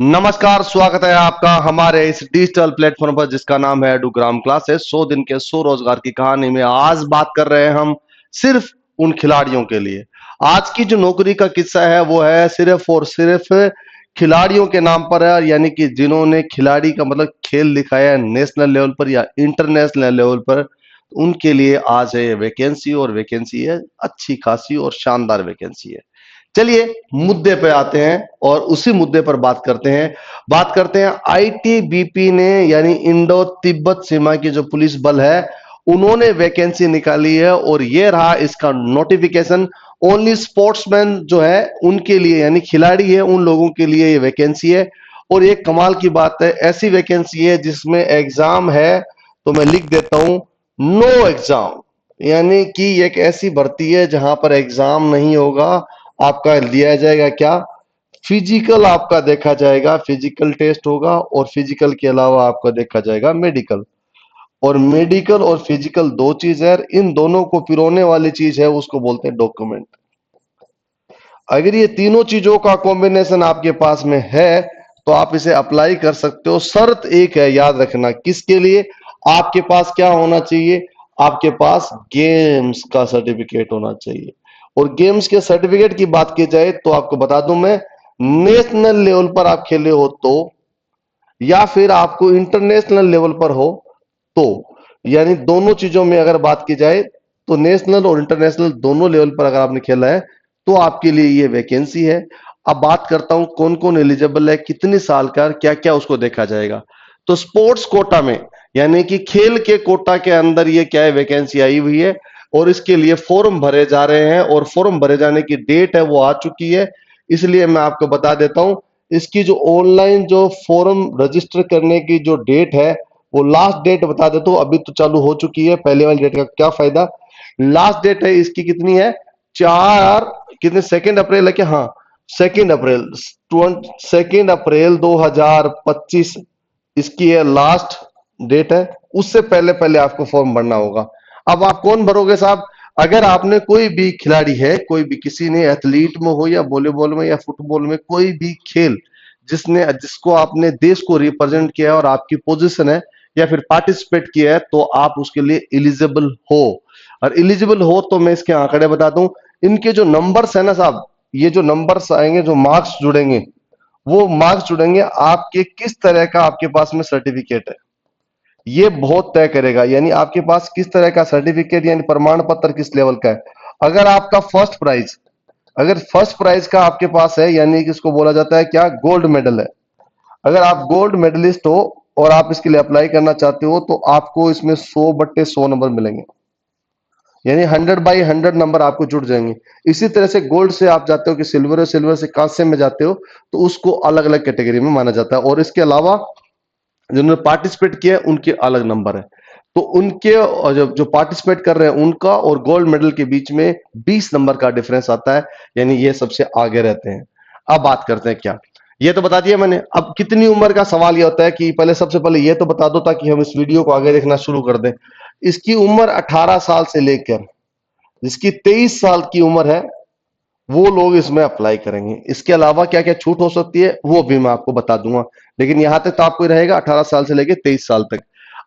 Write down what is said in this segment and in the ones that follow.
नमस्कार, स्वागत है आपका हमारे इस डिजिटल प्लेटफॉर्म पर जिसका नाम है एडुग्राम क्लासेस। 100 दिन के 100 रोजगार की कहानी में आज बात कर रहे हैं हम सिर्फ उन खिलाड़ियों के लिए। आज की जो नौकरी का किस्सा है वो है सिर्फ और सिर्फ खिलाड़ियों के नाम पर है, यानी कि जिन्होंने खिलाड़ी का मतलब खेल दिखाया है नेशनल लेवल पर या इंटरनेशनल लेवल पर, उनके लिए आज है ये वैकेंसी। और वैकेंसी है अच्छी खासी और शानदार वैकेंसी है। चलिए मुद्दे पे आते हैं और उसी मुद्दे पर बात करते हैं आईटीबीपी ने, यानी इंडो तिब्बत सीमा की जो पुलिस बल है, उन्होंने वैकेंसी निकाली है और ये रहा इसका नोटिफिकेशन। ओनली स्पोर्ट्समैन जो है उनके लिए, यानी खिलाड़ी है उन लोगों के लिए ये वैकेंसी है। और ये कमाल की बात है, ऐसी वैकेंसी है जिसमें एग्जाम है, तो मैं लिख देता हूं नो एग्जाम। यानी कि एक ऐसी भर्ती है जहां पर एग्जाम नहीं होगा। आपका लिया जाएगा क्या, फिजिकल आपका देखा जाएगा, फिजिकल टेस्ट होगा और फिजिकल के अलावा आपका देखा जाएगा मेडिकल। और मेडिकल और फिजिकल दो चीज है, इन दोनों को पिरोने वाली चीज है उसको बोलते हैं डॉक्यूमेंट। अगर ये तीनों चीजों का कॉम्बिनेशन आपके पास में है तो आप इसे अप्लाई कर सकते हो। शर्त एक है, याद रखना, किसके लिए? आपके पास क्या होना चाहिए? आपके पास गेम्स का सर्टिफिकेट होना चाहिए। और गेम्स के सर्टिफिकेट की बात की जाए तो आपको बता दूं मैं, नेशनल लेवल पर आप खेले हो तो, या फिर आपको इंटरनेशनल लेवल पर हो तो, यानी दोनों चीजों में अगर बात की जाए तो नेशनल और इंटरनेशनल दोनों लेवल पर अगर आपने खेला है तो आपके लिए ये वैकेंसी है। अब बात करता हूं कौन कौन एलिजिबल है, कितने साल का, क्या क्या उसको देखा जाएगा। तो स्पोर्ट्स कोटा में, यानी कि खेल के कोटा के अंदर ये क्या है, वैकेंसी आई हुई है और इसके लिए फॉर्म भरे जा रहे हैं और फॉर्म भरे जाने की डेट है वो आ चुकी है। इसलिए मैं आपको बता देता हूं, इसकी जो ऑनलाइन जो फॉर्म रजिस्टर करने की जो डेट है वो लास्ट डेट बता देता हूं, अभी तो चालू हो चुकी है। पहले वाली डेट का क्या फायदा, लास्ट डेट है इसकी कितनी है, 4 कितने, 2 अप्रैल है क्या? हाँ, 2 अप्रैल, 2 अप्रैल 2025 इसकी है लास्ट डेट है। उससे पहले पहले आपको फॉर्म भरना होगा। अब आप कौन भरोगे साहब? अगर आपने कोई भी खिलाड़ी है, कोई भी, किसी ने एथलीट में हो या वॉलीबॉल में या फुटबॉल में कोई भी खेल जिसको आपने देश को रिप्रेजेंट किया है और आपकी पोजीशन है या फिर पार्टिसिपेट किया है, तो आप उसके लिए एलिजिबल हो। और एलिजिबल हो तो मैं इसके आंकड़े बता दूं, इनके जो नंबर्स है ना साहब, ये जो नंबर्स आएंगे, जो मार्क्स जुड़ेंगे, वो मार्क्स जुड़ेंगे आपके किस तरह का आपके पास में सर्टिफिकेट है, ये बहुत तय करेगा। यानी आपके पास किस तरह का सर्टिफिकेट यानी प्रमाण पत्र किस लेवल का है। अगर आपका फर्स्ट प्राइज, अगर फर्स्ट प्राइज का आपके पास है, यानी कि इसको बोला जाता है क्या, गोल्ड मेडल है। अगर आप गोल्ड मेडलिस्ट हो और आप इसके लिए अप्लाई करना चाहते हो तो आपको इसमें 100/100 नंबर मिलेंगे, यानी 100/100 नंबर आपको जुड़ जाएंगे। इसी तरह से गोल्ड से आप जाते हो कि सिल्वर है, सिल्वर से कांस्य में जाते हो तो उसको अलग अलग कैटेगरी में माना जाता है। और इसके अलावा जिन्होंने पार्टिसिपेट किया है उनके अलग नंबर है। तो उनके जो पार्टिसिपेट कर रहे हैं उनका और गोल्ड मेडल के बीच में 20 नंबर का डिफरेंस आता है, यानी ये सबसे आगे रहते हैं। अब बात करते हैं क्या, ये तो बता दिया मैंने। अब कितनी उम्र का सवाल ये होता है कि पहले, सबसे पहले ये तो बता दो ताकि हम इस वीडियो को आगे देखना शुरू कर दें। इसकी उम्र 18 साल से लेकर जिसकी 23 साल की उम्र है वो लोग इसमें अप्लाई करेंगे। इसके अलावा क्या क्या छूट हो सकती है वो भी मैं आपको बता दूंगा, लेकिन यहां तक तो आपको रहेगा 18 साल से लेकर 23 साल तक।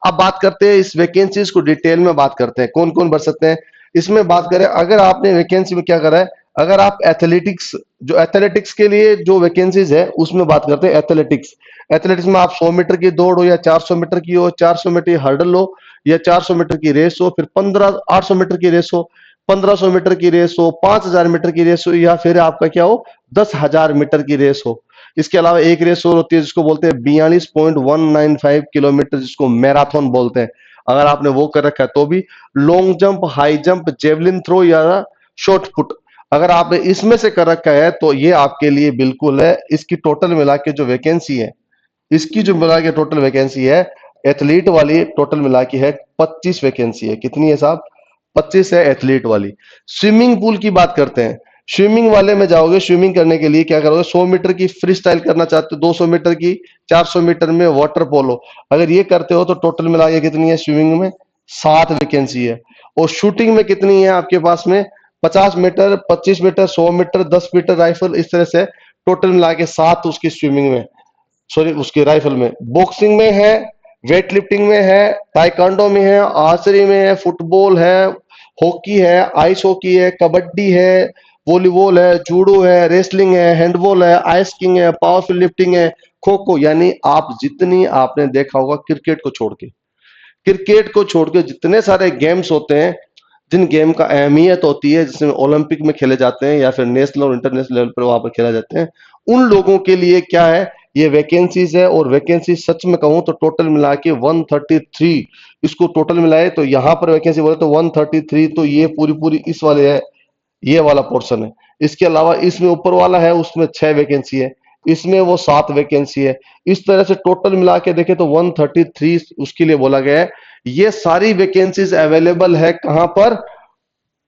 अब बात करते हैं इस वैकेंसीज को डिटेल में बात करते हैं, कौन कौन भर सकते हैं इसमें। बात करें, अगर आपने वैकेंसी में क्या करा है, अगर आप एथलेटिक्स, जो एथलेटिक्स के लिए जो वैकेंसीज है उसमें बात करते हैं एथलेटिक्स। एथलेटिक्स में आप 100 मीटर की दौड़ हो या 400 मीटर की हो, 400 मीटर हर्डल हो या 400 मीटर की रेस हो, फिर 800 मीटर की रेस हो, 1500 मीटर की रेस हो, 5000 मीटर की रेस हो, या फिर आपका क्या हो, 10,000 मीटर की रेस हो। इसके अलावा एक रेस और होती है जिसको बोलते हैं 42.195 किलोमीटर, जिसको मैराथन बोलते हैं। अगर आपने वो कर रखा है तो भी, long jump, high jump, javelin throw या शॉर्ट पुट, अगर आपने इसमें से कर रखा है तो ये आपके लिए बिल्कुल है। इसकी टोटल मिला के जो वैकेंसी है, इसकी जो मिला के टोटल वैकेंसी है, एथलीट वाली टोटल मिला के है 25 वैकेंसी है। कितनी है साहब? 25 है एथलीट वाली। स्विमिंग पूल की बात करते हैं, स्विमिंग वाले में जाओगे, स्विमिंग करने के लिए क्या करोगे, 100 मीटर की फ्री स्टाइल करना चाहते हो, 200 मीटर की, 400 मीटर में वाटर पोलो, अगर ये करते हो तो टोटल मिला के कितनी है स्विमिंग में, 7 वैकेंसी है। और शूटिंग में कितनी है आपके पास में, 50 metre, 25 metre, 100 metre, 10 metre rifle, इस तरह से टोटल मिला के 7 उसकी स्विमिंग में। सॉरी उसकी राइफल में, बॉक्सिंग में है, वेट लिफ्टिंग में है, ताइक्वांडो में है, आर्चरी में है, फुटबॉल है, हॉकी है, आइस हॉकी है, कबड्डी है, वॉलीबॉल है, जूडो है, रेसलिंग है, हैंडबॉल है, आइस किंग है, पावरफुल लिफ्टिंग है, खो खो, यानी आप जितनी आपने देखा होगा क्रिकेट को छोड़ के, क्रिकेट को छोड़ के जितने सारे गेम्स होते हैं, जिन गेम का अहमियत होती है, जिसमें ओलंपिक में खेले जाते हैं या फिर नेशनल और इंटरनेशनल लेवल पर वहां पर खेला जाते हैं, उन लोगों के लिए क्या है, ये वैकेंसीज है। और वैकेंसी सच में कहूं तो टोटल मिला के 133, इसको टोटल मिलाए तो यहां पर वैकेंसी बोले तो 133, तो ये पूरी पूरी इस वाले है, ये वाला पोर्शन है। इसके अलावा इसमें ऊपर वाला है, उसमें 6 वैकेंसी है, इसमें वो 7 वैकेंसी है। इस तरह से टोटल मिला के देखे तो 133 उसके लिए बोला गया है। ये सारी वैकेंसीज अवेलेबल है कहां पर,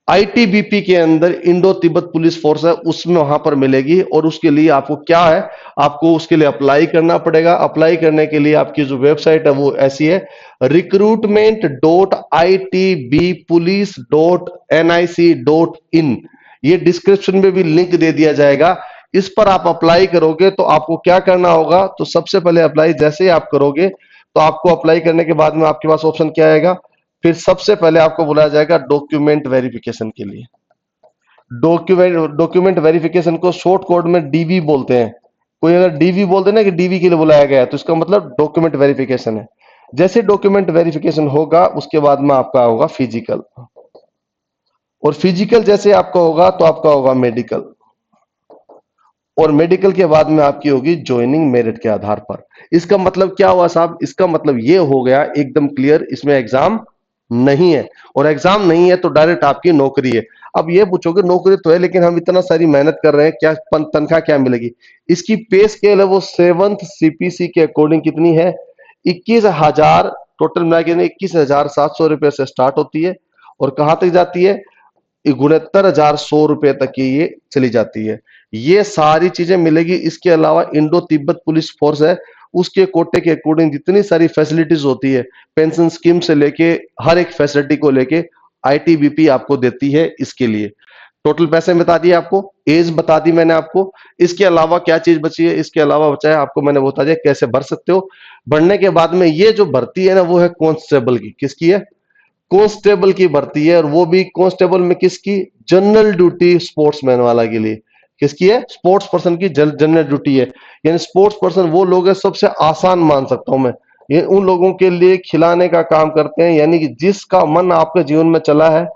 आईटीबीपी के अंदर, इंडो तिब्बत पुलिस फोर्स है उसमें, वहां पर मिलेगी। और उसके लिए आपको क्या है, आपको उसके लिए अप्लाई करना पड़ेगा। अप्लाई करने के लिए आपकी जो वेबसाइट है वो ऐसी है, recruitment.itbpolice.nic.in। ये डिस्क्रिप्शन में भी लिंक दे दिया जाएगा, इस पर आप अप्लाई करोगे तो आपको क्या करना होगा, तो सबसे पहले अप्लाई जैसे ही आप करोगे तो आपको अप्लाई करने के बाद में आपके पास ऑप्शन क्या आएगा, फिर सबसे पहले आपको बुलाया जाएगा डॉक्यूमेंट वेरिफिकेशन के लिए। डॉक्यूमेंट वेरिफिकेशन को शॉर्ट कोड में डीवी बोलते हैं। कोई अगर डीवी बोल देना कि डीवी के लिए बुलाया गया है तो इसका मतलब डॉक्यूमेंट वेरिफिकेशन है। जैसे डॉक्यूमेंट वेरिफिकेशन होगा उसके बाद में आपका होगा फिजिकल, और फिजिकल जैसे आपका होगा तो आपका होगा मेडिकल, और मेडिकल के बाद में आपकी होगी ज्वाइनिंग मेरिट के आधार पर। इसका मतलब क्या हुआ साहब, इसका मतलब ये हो गया एकदम क्लियर, इसमें एग्जाम नहीं है, और एग्जाम नहीं है तो डायरेक्ट आपकी नौकरी है। अब ये पूछोगे नौकरी तो है लेकिन हम इतना सारी मेहनत कर रहे हैं, क्या तनख्वाह क्या मिलेगी, इसकी पे स्केल है वो 7th सीपीसी के अकॉर्डिंग कितनी है, 21,000, टोटल मिला के 21,700 रुपए से स्टार्ट होती है, और कहां तक जाती है, 69,100 रुपए तक की ये चली जाती है। ये सारी चीजें मिलेगी। इसके अलावा इंडो तिब्बत पुलिस फोर्स है, उसके कोटे के अकॉर्डिंग जितनी सारी फैसिलिटीज होती है, पेंशन स्कीम से लेके हर एक फैसिलिटी को लेके आईटीबीपी आपको देती है। इसके लिए टोटल पैसे बता दिए आपको, एज बता दी मैंने आपको। इसके अलावा क्या चीज बची है, इसके अलावा बचा है आपको मैंने बता दिया कैसे भर सकते हो। भरने के बाद में ये जो भर्ती है ना वो है कांस्टेबल की, किसकी है, कांस्टेबल की भर्ती है, और वो भी कांस्टेबल में किसकी, जनरल ड्यूटी स्पोर्ट्समैन वाला के लिए। किसकी है, स्पोर्ट्स पर्सन की जनरल ड्यूटी है। यानी स्पोर्ट्स पर्सन वो लोग है, सबसे आसान मान सकता हूं मैं, ये उन लोगों के लिए खिलाने का काम करते हैं, यानी कि जिसका मन आपके जीवन में चला है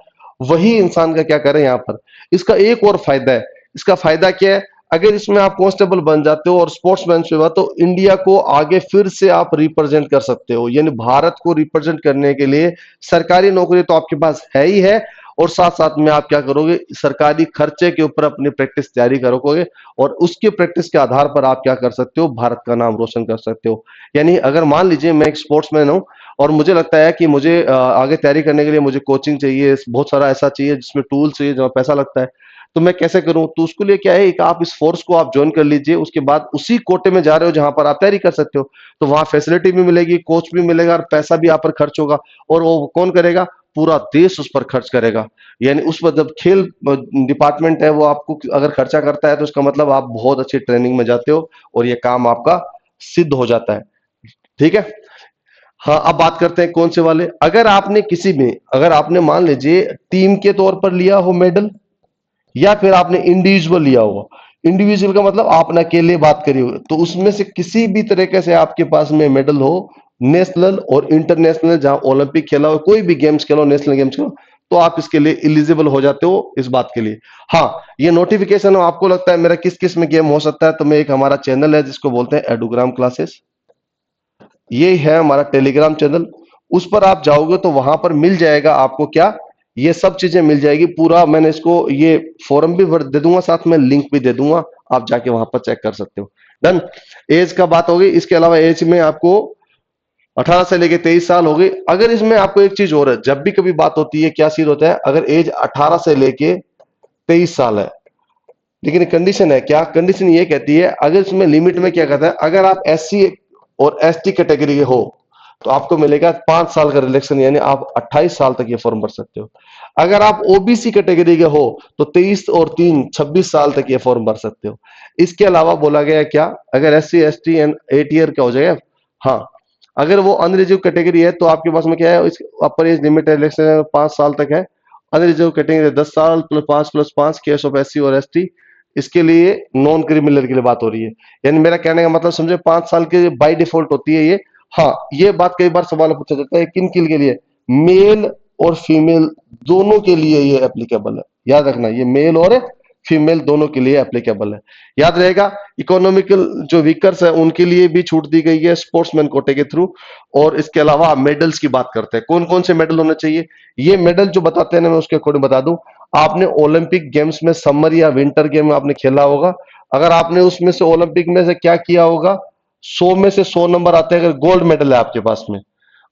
वही इंसान का क्या करें यहां पर। इसका एक और फायदा है, इसका फायदा क्या है, अगर इसमें आप कांस्टेबल बन जाते हो और स्पोर्ट्समैन से हुआ तो इंडिया को आगे फिर से आप रिप्रेजेंट कर सकते हो, यानी भारत को रिप्रेजेंट करने के लिए सरकारी नौकरी तो आपके पास है ही है, और साथ साथ में आप क्या करोगे, सरकारी खर्चे के ऊपर अपनी प्रैक्टिस जारी करोगे, और उसकी प्रैक्टिस के आधार पर आप क्या कर सकते हो, भारत का नाम रोशन कर सकते हो। यानी अगर मान लीजिए मैं एक स्पोर्ट्समैन हूं और मुझे लगता है कि मुझे आगे तैयारी करने के लिए मुझे कोचिंग चाहिए, बहुत सारा ऐसा चाहिए जिसमें टूल चाहिए जहाँ पैसा लगता है, तो मैं कैसे करूं, तो उसके लिए क्या है, एक आप इस फोर्स को आप ज्वाइन कर लीजिए, उसके बाद उसी कोटे में जा रहे हो जहां पर आप तैयारी कर सकते हो, तो वहां फैसिलिटी भी मिलेगी, कोच भी मिलेगा, और पैसा भी आप पर खर्च होगा, और वो कौन करेगा, पूरा देश उस पर खर्च करेगा। यानी उस पर जब खेल डिपार्टमेंट है वो आपको अगर खर्चा करता है तो इसका मतलब आप बहुत अच्छी ट्रेनिंग में जाते हो और ये काम आपका सिद्ध हो जाता है। ठीक है। हाँ, अब बात करते हैं कौन से वाले, अगर आपने किसी में, अगर आपने मान लीजिए टीम के तौर पर लिया हो मेडल, या फिर आपने इंडिविजुअल लिया होगा, इंडिविजुअल का मतलब आपने अकेले बात करी हो, तो उसमें से किसी भी तरीके से आपके पास में मेडल हो, नेशनल और इंटरनेशनल, जहां ओलंपिक खेला हो, कोई भी गेम्स खेलो, नेशनल गेम्स खेलो, तो आप इसके लिए एलिजिबल हो जाते हो इस बात के लिए। हाँ, ये नोटिफिकेशन आपको लगता है मेरा किस किस में गेम हो सकता है, तो मैं एक हमारा चैनल है जिसको बोलते हैं एडुग्राम क्लासेस, ये है हमारा टेलीग्राम चैनल, उस पर आप जाओगे तो वहां पर मिल जाएगा आपको क्या, ये सब चीजें मिल जाएगी। पूरा मैंने इसको ये फोरम भी भर दे दूंगा, साथ में लिंक भी दे दूंगा, आप जाके वहां पर चेक कर सकते हो। डन। एज का बात होगी, इसके अलावा एज में आपको 18 से लेके 23 साल हो गई। अगर इसमें आपको एक चीज और है, जब भी कभी बात होती है क्या चीज होता है, अगर एज 18 से लेके 23 साल है, लेकिन कंडीशन है क्या, कंडीशन ये कहती है, अगर इसमें लिमिट में क्या कहता है, अगर आप एससी और एसटी कैटेगरी के हो तो आपको मिलेगा 5 साल का रिलैक्सेशन, यानी आप 28 साल तक ये फॉर्म भर सकते हो। अगर आप ओबीसी कैटेगरी के हो तो 23 और 3 26 साल तक ये फॉर्म भर सकते हो। इसके अलावा बोला गया क्या, अगर SC ST एंड 8 ईयर का हो जाएगा। हाँ, अगर वो अनरिजर्व कैटेगरी है तो आपके पास में क्या है, अपर एज लिमिट रिलैक्सेशन 5 साल तक है। अनरिजर्व कैटेगरी 10 साल +5 केस ऑफ SC और ST, इसके लिए नॉन क्रिमिनल के लिए बात हो रही है। यानी मेरा कहने का मतलब समझे, 5 साल के बाई डिफॉल्ट होती है ये। हाँ, ये बात कई बार सवाल पूछा जाता है, किन किन के लिए, मेल और फीमेल दोनों के लिए ये एप्लीकेबल है। याद रखना, ये मेल और फीमेल दोनों के लिए एप्लीकेबल है। याद रहेगा, इकोनॉमिकल जो वीकर्स है उनके लिए भी छूट दी गई है स्पोर्ट्समैन कोटे के थ्रू। और इसके अलावा मेडल्स की बात करते हैं, कौन कौन से मेडल होने चाहिए। ये मेडल जो बताते हैं ना, मैं उसके अकॉर्डिंग बता दूं। आपने ओलंपिक गेम्स में समर या विंटर गेम में आपने खेला होगा, अगर आपने उसमें से ओलंपिक में से क्या किया होगा, 100 में से 100 नंबर आते हैं अगर गोल्ड मेडल है आपके पास में,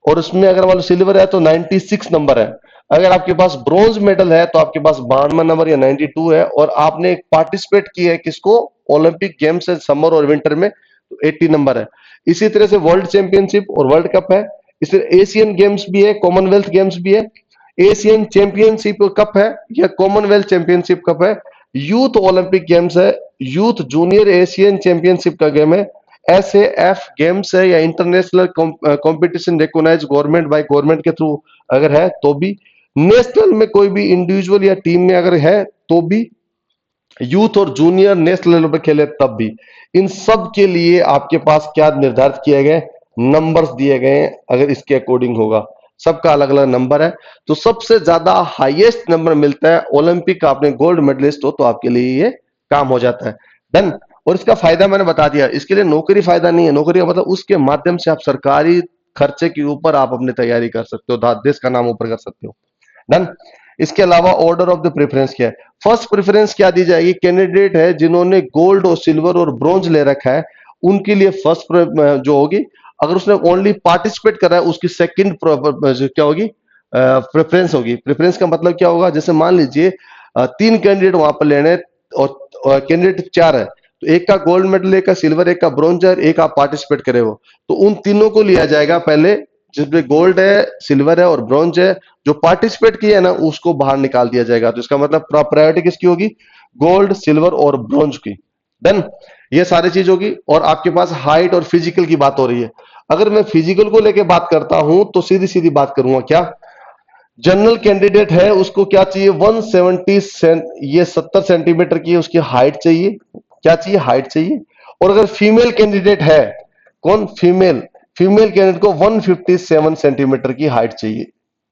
और उसमें अगर मान लो सिल्वर है तो 96 नंबर है। अगर आपके पास ब्रॉन्ज मेडल है तो आपके पास 92 नंबर या 92 है, और आपने पार्टिसिपेट किया है किसको, ओलंपिक गेम्स है समर और विंटर में, तो 80 नंबर है। इसी तरह से वर्ल्ड चैंपियनशिप और वर्ल्ड कप है, इसी एशियन गेम्स भी है, कॉमनवेल्थ गेम्स भी है। एशियन चैंपियनशिप कप है या कॉमनवेल्थ चैंपियनशिप कप है। यूथ ओलंपिक गेम्स है, यूथ जूनियर एशियन चैंपियनशिप का गेम है। SAF गेम्स है या international competition recognise government by government के थ्रू अगर है तो भी, नेशनल में कोई भी इंडिविजुअल या टीम में अगर है तो भी, यूथ और जूनियर नेशनल लेवल पर खेले तब भी, इन सब के लिए आपके पास क्या निर्धारित किए गए, नंबर्स दिए गए हैं। अगर इसके अकॉर्डिंग होगा, सबका अलग अलग नंबर है, तो सबसे ज्यादा हाईएस्ट नंबर मिलता है ओलंपिक का, आपने गोल्ड मेडलिस्ट हो तो आपके लिए ये काम हो जाता है। डन। और इसका फायदा मैंने बता दिया, इसके लिए नौकरी फायदा नहीं है, नौकरी का मतलब उसके माध्यम से आप सरकारी खर्चे के ऊपर आप अपनी तैयारी कर सकते हो, देश का नाम ऊपर कर सकते हो। डन। इसके अलावा ऑर्डर ऑफ द प्रेफरेंस क्या है, फर्स्ट प्रेफरेंस क्या दी जाएगी, कैंडिडेट है जिन्होंने गोल्ड और सिल्वर और ब्रॉन्ज ले रखा है उनके लिए फर्स्ट जो होगी। अगर उसने ओनली पार्टिसिपेट करा है उसकी सेकंड क्या होगी, प्रेफरेंस होगी। प्रेफरेंस का मतलब क्या होगा, जैसे मान लीजिए 3 कैंडिडेट वहां पर लेने हैं, और कैंडिडेट 4 है, तो एक का गोल्ड मेडल, एक का सिल्वर, एक का ब्रॉन्ज है, एक आप पार्टिसिपेट करे हो, तो उन तीनों को लिया जाएगा पहले, जिसमें गोल्ड है, सिल्वर है और ब्रॉन्ज है। जो पार्टिसिपेट किया है ना उसको बाहर निकाल दिया जाएगा। तो इसका मतलब प्रायोरिटी किसकी होगी, गोल्ड सिल्वर और ब्रॉन्ज की। डन। ये सारी चीज होगी। और आपके पास हाइट और फिजिकल की बात हो रही है। अगर मैं फिजिकल को लेके बात करता हूं तो सीधी सीधी बात करूंगा, क्या जनरल कैंडिडेट है उसको क्या चाहिए, 170 ये 70 सेंटीमीटर की उसकी हाइट चाहिए। क्या चाहिए, हाइट चाहिए। और अगर फीमेल कैंडिडेट है, कौन, फीमेल, फीमेल कैंडिडेट को 157 सेंटीमीटर की हाइट चाहिए।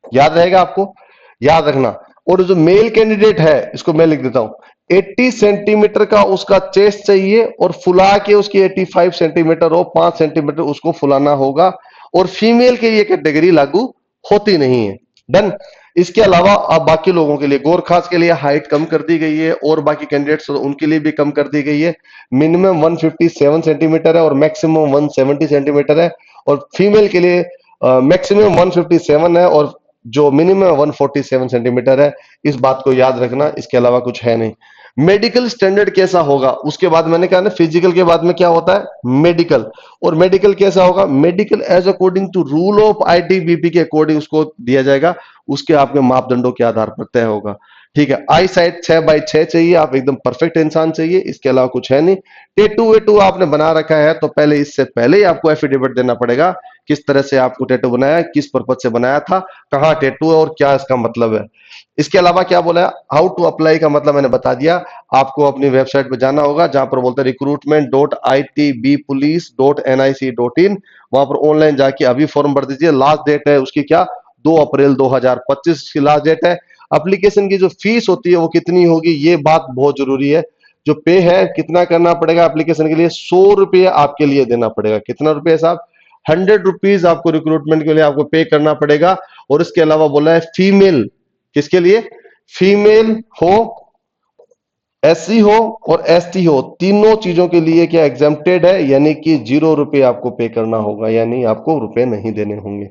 याद रहेगा आपको, याद रखना। और जो मेल कैंडिडेट है, इसको मैं लिख देता हूं, 80 सेंटीमीटर का उसका चेस्ट चाहिए, और फुला के उसकी 85 सेंटीमीटर हो, 5 सेंटीमीटर उसको फुलाना होगा। और फीमेल के ये कैटेगरी लागू होती नहीं है। डन। इसके अलावा अब बाकी लोगों के लिए, गोरखास के लिए हाइट कम कर दी गई है, और बाकी कैंडिडेट्स उनके लिए भी कम कर दी गई है। मिनिमम 157 सेंटीमीटर है और मैक्सिमम 170 सेंटीमीटर है। और फीमेल के लिए मैक्सिमम 157 है और जो मिनिमम 147 सेंटीमीटर है। इस बात को याद रखना, इसके अलावा कुछ है नहीं। मेडिकल स्टैंडर्ड कैसा होगा, उसके बाद मैंने कहा ना, फिजिकल के बाद में क्या होता है, मेडिकल। और मेडिकल कैसा होगा, medical as according to rule of ITBP के अकॉर्डिंग उसको दिया जाएगा, उसके आपके मापदंडों के आधार पर तय होगा। ठीक है, आई साइट 6x6 चाहिए, आप एकदम परफेक्ट इंसान चाहिए, इसके अलावा कुछ है नहीं। टेटू वेटू आपने बना रखा है तो पहले, इससे पहले ही आपको एफिडेविट देना पड़ेगा, किस तरह से आपको टैटू बनाया, किस पर्पज से बनाया था, कहाँ टैटू है और क्या इसका मतलब है। इसके अलावा क्या बोला है, हाउ टू अप्लाई का मतलब मैंने बता दिया। आपको अपनी वेबसाइट पे जाना होगा जहां पर बोलते हैं recruitment.itbpolice.nic.in, वहां पर ऑनलाइन जाके अभी फॉर्म भर दीजिए। लास्ट डेट है उसकी क्या, 2 अप्रैल 2025 की लास्ट डेट है। एप्लीकेशन की जो फीस होती है वो कितनी होगी, ये बात बहुत जरूरी है। जो पे है कितना करना पड़ेगा एप्लीकेशन के लिए, 100 रुपये आपके लिए देना पड़ेगा। कितना रुपये साहब, 100 रुपीज आपको रिक्रूटमेंट के लिए आपको पे करना पड़ेगा। और इसके अलावा बोला है फीमेल, किसके लिए, फीमेल हो, SC हो और ST हो, तीनों चीजों के लिए क्या एग्जेम्प्टेड है, यानी कि 0 रुपये आपको पे करना होगा, यानी आपको रुपए नहीं देने होंगे।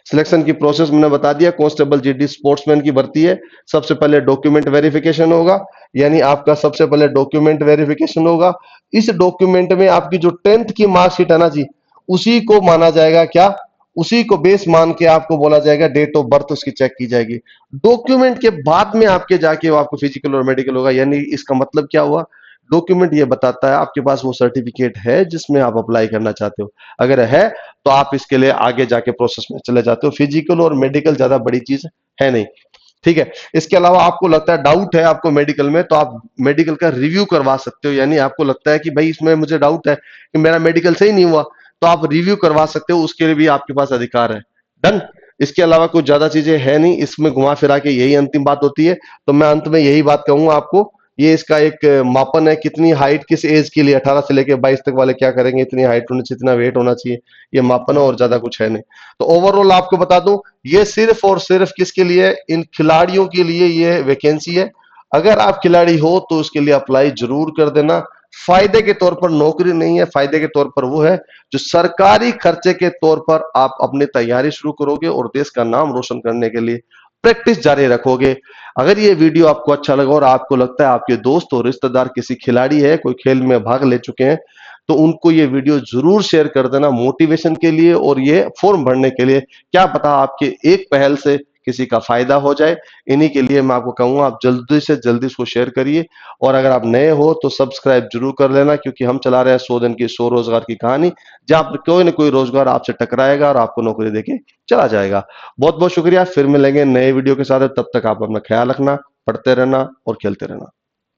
सिलेक्शन की प्रोसेस मैंने बता दिया, कांस्टेबल GD स्पोर्ट्समैन की भर्ती है। सबसे पहले डॉक्यूमेंट वेरिफिकेशन होगा, यानी आपका सबसे पहले डॉक्यूमेंट वेरिफिकेशन होगा। इस डॉक्यूमेंट में आपकी जो 10th की मार्कशीट है ना जी, उसी को माना जाएगा क्या, उसी को बेस मान के आपको बोला जाएगा, डेट ऑफ बर्थ उसकी चेक की जाएगी। डॉक्यूमेंट के बाद में आपके जाके वो आपको फिजिकल और मेडिकल होगा। यानी इसका मतलब क्या हुआ, डॉक्यूमेंट ये बताता है आपके पास वो सर्टिफिकेट है जिसमें आप अप्लाई करना चाहते हो। अगर है तो आप इसके लिए आगे जाके प्रोसेस में चले जाते हो। फिजिकल और मेडिकल ज्यादा बड़ी चीज है नहीं, ठीक है। इसके अलावा आपको लगता है डाउट है आपको मेडिकल में, तो आप मेडिकल का रिव्यू करवा सकते हो। यानी आपको लगता है कि भाई इसमें मुझे डाउट है कि मेरा मेडिकल सही नहीं हुआ, तो आप रिव्यू करवा सकते हो, उसके लिए भी आपके पास अधिकार है। डन। इसके अलावा कुछ ज्यादा चीजें है नहीं इसमें, घुमा फिरा के यही अंतिम बात होती है। तो मैं अंत में यही बात कहूंगा आपको, ये इसका एक मापन है, कितनी हाइट किस एज के लिए, 18 से लेके 22 तक वाले क्या करेंगे, इतनी हाइट होनी चाहिए, इतना वेट होना चाहिए, ये मापन है और ज्यादा कुछ है नहीं। तो ओवरऑल आपको बता दूं, ये सिर्फ और सिर्फ किसके लिए, इन खिलाड़ियों के लिए ये वैकेंसी है। अगर आप खिलाड़ी हो तो उसके लिए अप्लाई जरूर कर देना। फायदे के तौर पर नौकरी नहीं है, फायदे के तौर पर वो है जो सरकारी खर्चे के तौर पर आप अपनी तैयारी शुरू करोगे और देश का नाम रोशन करने के लिए प्रैक्टिस जारी रखोगे। अगर ये वीडियो आपको अच्छा लगा और आपको लगता है आपके दोस्त और रिश्तेदार किसी खिलाड़ी है, कोई खेल में भाग ले चुके हैं, तो उनको ये वीडियो जरूर शेयर कर देना मोटिवेशन के लिए और ये फॉर्म भरने के लिए। क्या पता आपके एक पहल से किसी का फायदा हो जाए। इन्हीं के लिए मैं आपको कहूंगा आप जल्दी से जल्दी इसको शेयर करिए। और अगर आप नए हो तो सब्सक्राइब जरूर कर लेना, क्योंकि हम चला रहे हैं 100 दिन की 100 रोजगार की कहानी, जहां पर कोई ना कोई रोजगार आपसे टकराएगा और आपको नौकरी देके चला जाएगा। बहुत बहुत शुक्रिया, फिर मिलेंगे नए वीडियो के साथ। तब तक आप अपना ख्याल रखना, पढ़ते रहना और खेलते रहना।